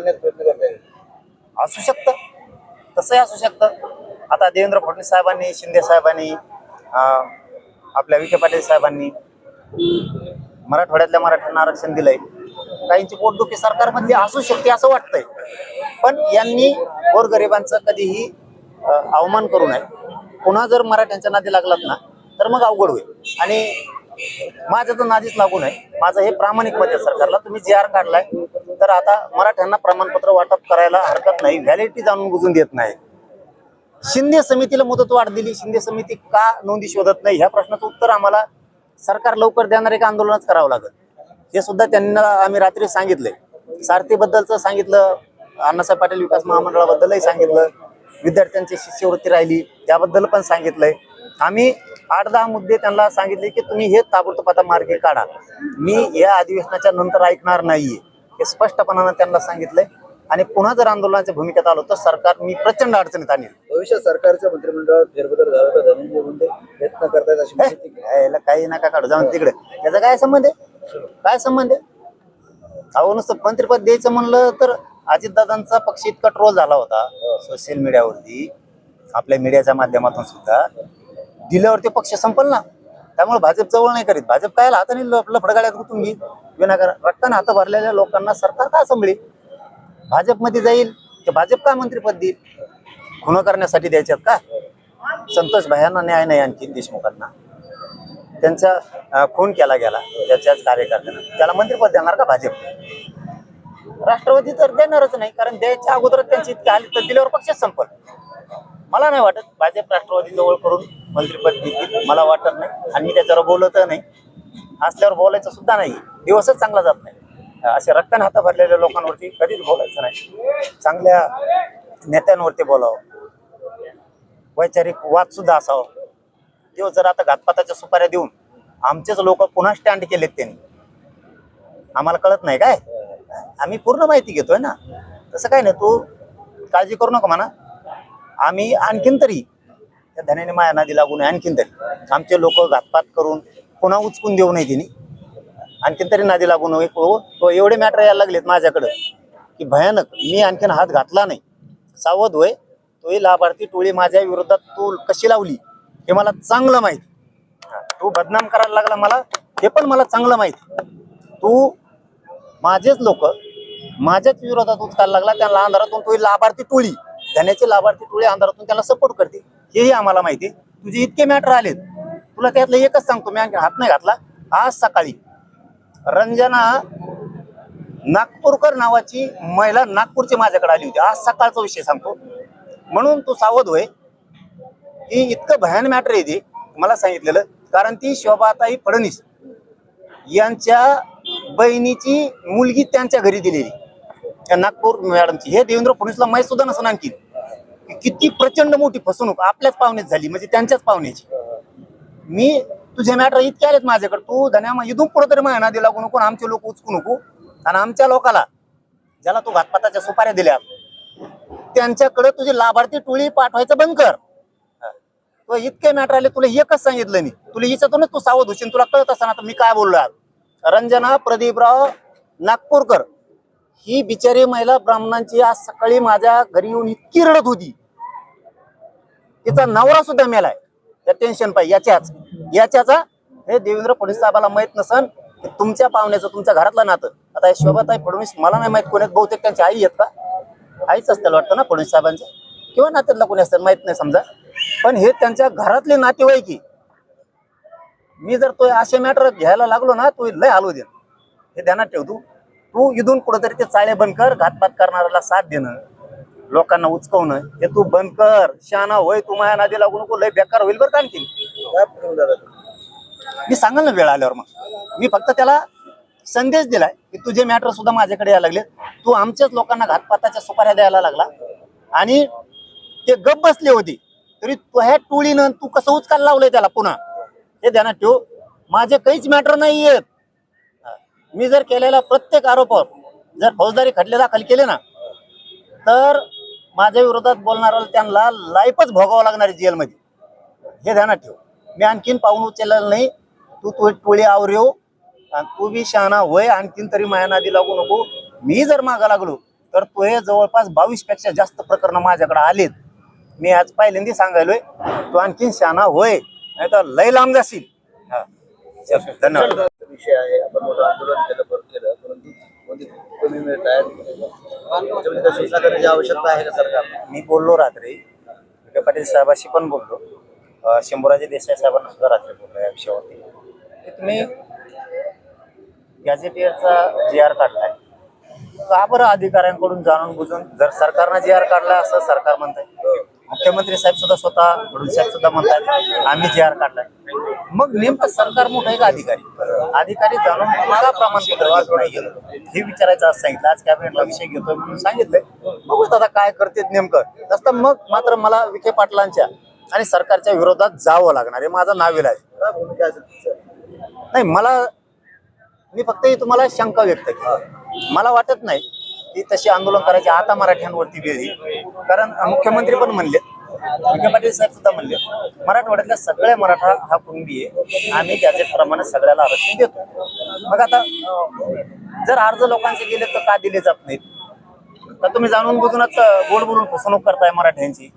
आणण्याचा प्रयत्न करताय? असू शकतं, तसंही असू शकतं. आता देवेंद्र फडणवीस साहेबांनी, शिंदे साहेबांनी, आपल्या विखे पाटील साहेबांनी मराठवाड्यातल्या मराठ्यांना आरक्षण दिलंय. काहींची पोटदुखी सरकारमधली असू शकते असं वाटतंय, पण यांनी गोरगरिबांचं कधीही अवमान करू नये. पुन्हा जर मराठ्यांच्या नादी लागलात ना तर मग अवघड होईल. आणि माझं तर नादीच लागू नये. माझं हे प्रामाणिक मत आहे सरकारला. तुम्ही GR काढलाय तर आता मराठ्यांना प्रमाणपत्र वाटप करायला हरकत नाही. व्हॅलिडिटी जाणून बुजून देत नाही. शिंदे समितीला मुदतवाढ दिली, शिंदे समिती का नोंदी शोधत नाही, ह्या प्रश्नाचं उत्तर आम्हाला सरकार लवकर देणार आहे का आंदोलनच करावं लागेल. हे सुद्धा त्यांना आम्ही रात्री सांगितलंय. सारथीबद्दलचं सांगितलं, अण्णासाहेब पाटील विकास महामंडळाबद्दलही सांगितलं, विद्यार्थ्यांची शिष्यवृत्ती राहिली त्याबद्दल पण सांगितलंय. आम्ही 8-10 मुद्दे त्यांना सांगितले की तुम्ही हे ताबडतोब आता मार्गी काढा. मी या अधिवेशनाच्या नंतर ऐकणार नाहीये हे स्पष्टपणानं त्यांना सांगितलंय. आणि पुन्हा जर आंदोलनाच्या भूमिकेत आलो तर सरकार मी प्रचंड अडचणीत आणेल. भविष्यात सरकारच्या मंत्रिमंडळात फेरबदल झाला तर धनंजय मुंडे प्रयत्न करतायत अशी माहिती यायला काही नका काढू, जाऊन तिकडे. त्याचा काय संबंध आहे? काय संबंध आहे? अहो नुसतं मंत्रिपद द्यायचं म्हणलं तर अजितदादांचा पक्ष इतका ट्रोल झाला होता सोशल मीडियावरती, आपल्या मीडियाच्या माध्यमातून सुद्धा. दिल्यावरती पक्ष संपल ना. त्यामुळे भाजप जवळ नाही करीत. भाजप काय हाताने लफडगाड्यात गुंतून घेईल. विनाकारण रक्ताने हात भरलेल्या लोकांना सरकार का सांभाळेल? भाजपमध्ये जाईल ते भाजप का मंत्रिपद देईल? खुन करण्यासाठी द्यायच्यात का? संतोष भायांना न्याय नाही आणखी देशमुखांना. त्यांचा खून केला गेला त्याच्याच कार्यकर्त्यांना, त्याला मंत्रिपद देणार का भाजप? राष्ट्रवादी तर देणारच नाही, कारण द्यायच्या अगोदर त्यांची इतकी आली तर दिल्यावर पक्षच संपल. मला नाही वाटत भाजप राष्ट्रवादी जवळ करून मंत्रिपद देतील, मला वाटत नाही. आणि मी त्याच्यावर बोलत नाही, असल्यावर बोलायचं सुद्धा नाही. दिवसच चांगला जात नाही. असे रक्ताने हात भरलेल्या लोकांवरती कधीच बोलायचं नाही. चांगल्या नेत्यांवरती बोलावं, वैचारिक वाद सुद्धा असावं. तेव्हा जर आता घातपाताच्या सुपाऱ्या देऊन आमचेच लोक पुन्हा स्टँड केलेत त्यांनी, आम्हाला कळत नाही काय? आम्ही पूर्ण माहिती घेतोय ना. तसं काय नाही, तू काळजी करू नका म्हणा. आम्ही आणखीन तरी त्या धन्याने माया नादी लागून आणखीन तरी आमचे लोक घातपात करून पुन्हा उचकून देऊ नये तिने, आणखीन तरी नादी लागून तो एवढे मॅटर यायला लागलेत माझ्याकडं की भयानक. मी आणखीन हात घातला नाही. सावध होय. तोही लाभार्थी टोळी माझ्या विरोधात तू कशी लावली हे मला चांगलं माहिती. तू बदनाम करायला लागला मला हे पण मला चांगलं माहिती. तू माझेच लोक माझ्याच विरोधात उचकायला लागला. त्यांना अंधारातून तो लाभार्थी टोळी, धन्याची लाभार्थी टोळी अंधारातून त्याला सपोर्ट करते हेही आम्हाला माहिती. तुझे इतके मॅटर आलेत, तुला त्यातलं एकच सांगतो. मी आणखी हात नाही घातला. आज सकाळी रंजना नागपूरकर नावाची महिला नागपूरची माझ्याकडे आली होती. आज सकाळचा विषय सांगतो, म्हणून तू सावध होय. ही इतकं भयान मॅटर आहे ते मला सांगितलेलं. कारण ती शोभाताई फडणवीस यांच्या बहिणीची मुलगी त्यांच्या घरी दिलेली त्या नागपूर मॅडमची. हे देवेंद्र फडणवीसला माहीत सुद्धा नसं आणखी किती प्रचंड मोठी फसवणूक आपल्याच पाहुण्यात झाली, म्हणजे त्यांच्याच पाहुण्याची. मी तुझे मॅटर इतके आलेत माझ्याकडे. तू धन्या इथून पुढे तरी माझ्या नादी लागू नको, आमचे लोक उचकू नको. आणि आमच्या लोकाला ज्याला तू घातपाताच्या सुपाऱ्या दिल्या त्यांच्याकडे तुझी लाभार्थी टोळी पाठवायचं बंद कर. तो इतके मॅटर आले, तुला एकच सांगितलं मी. तुला हिच्यातूनच तू सावध होशील. तुला कळत असताना तर मी काय बोललो आज. रंजना प्रदीपराव नागपूरकर ही बिचारी महिला ब्राह्मणांची आज सकाळी माझ्या घरी येऊन इतकी रडत होती. तिचा नवरा सुद्धा मेलाय त्या टेन्शन पाहिजे याच्याचा. हे देवेंद्र फडणवीस साहेबाला माहित नसन की तुमच्या पाहुण्याचं तुमच्या घरातलं नातं. आता शोभाताई फडणवीस मला नाही माहित कोणी, बहुतेक त्यांची आई आहेत का? आईच असतील वाटतं ना फडणवीस साहेबांच्या, किंवा नात्यातला कोणी असतील माहित नाही समजा. पण हे त्यांच्या घरातले नातेवाईकी. मी जर तो असे मॅटर घ्यायला लागलो ना तो लय हालू दे. हे ध्यानात ठेव. तू इथून कुठेतरी ते चाळे बंद कर. घातपात करणाऱ्याला साथ देणं, लोकांना उचकवणं हे तू बंद कर. शहाणा होय. तू माझ्या नादी लागू नको, लय बेकार होईल बरं का. आणखी मी सांगाल ना वेळ आल्यावर. मग मी फक्त त्याला संदेश दिलाय की तुझे मॅटर सुद्धा माझ्याकडे यायला लागले. तू आमच्याच लोकांना घातपाताच्या सुपाऱ्या द्यायला लागला आणि ते गप बसले होते तरी ह्या टोळीनं तू कसं उचकायला लावलंय त्याला पुन्हा, हे ध्यानात ठेव. माझे काहीच मॅटर नाही आहेत. मी जर केलेला प्रत्येक आरोपावर जर फौजदारी खटले दाखल केले ना तर माझ्या विरोधात बोलणाऱ्याला त्यांना लाईफच भोगावं लागणार आहे जेलमध्ये. हे ध्यानात ठेव. मी आणखीन पाऊल उचललेलं नाही. तू टोळी आवरेव आणि तू बी शहाणा होय. आणखीन तरी माया नादी लागू नको. मी जर मागा लागलो तर तो हे जवळपास 22 पेक्षा जास्त प्रकरण माझ्याकडे आलेत. मी आज पहिल्यांदा सांगायलोय, तू आणखीन शहाणा होय, नाही तर लय लांब जाशील. हा. चल, धन्यवाद. विषय आहे, आपण मोठं आंदोलन केलं, परत परंतु मध्ये कमी मिळत आहेत. त्याच्यामध्ये काही सूचना करण्याची आवश्यकता आहे का सरकारला? मी बोललो रात्री विखे पाटील साहेबांशी पण बोललो, शंभूराजे देसाई साहेबांना सुद्धा रात्री बोललो या विषयावरती की तुम्ही गॅझेटियरचा जी आर काढलाय, का बरं अधिकाऱ्यांकडून जाणून बुजून, जर सरकारनं जी आर काढलाय असं सरकार म्हणतंय, मुख्यमंत्री साहेब सुद्धा स्वतः फडणवीस साहेब सुद्धा म्हणतात आम्ही जी आर काढलाय, मग नेमकं सरकार मोठं आहे का अधिकारी जाणून बुजून का प्रमाणपत्र देत नाहीये हे विचारायचं असं सांगितलं. आज कॅबिनेटला विषय घेतोय म्हणून सांगितलंय, बघूच आता काय करतेत नेमकं. तसं मग मात्र मला विखे पाटलांच्या आणि सरकारच्या विरोधात जावं लागणार आहे. माझं नाविलाज काय भूमिका असेल तुमचं? नाही, मी फक्त ही तुम्हाला शंका व्यक्त केली. मला वाटत नाही की तशी आंदोलन करायची आता मराठ्यांवरती वेळ येईल. कारण मुख्यमंत्री पण म्हणले, विखे पाटील साहेब सुद्धा म्हणले, मराठवाड्यातल्या सगळ्या मराठा हा कुणबी आहे, आम्ही गॅझेटप्रमाणे सगळ्याला आरक्षण देतो. मग आता जर अर्ज लोकांचे गेले तर का दिले जात नाहीत? तर तुम्ही जाणून बुजूनच गोड बोलून फसवणूक करताय मराठ्यांची.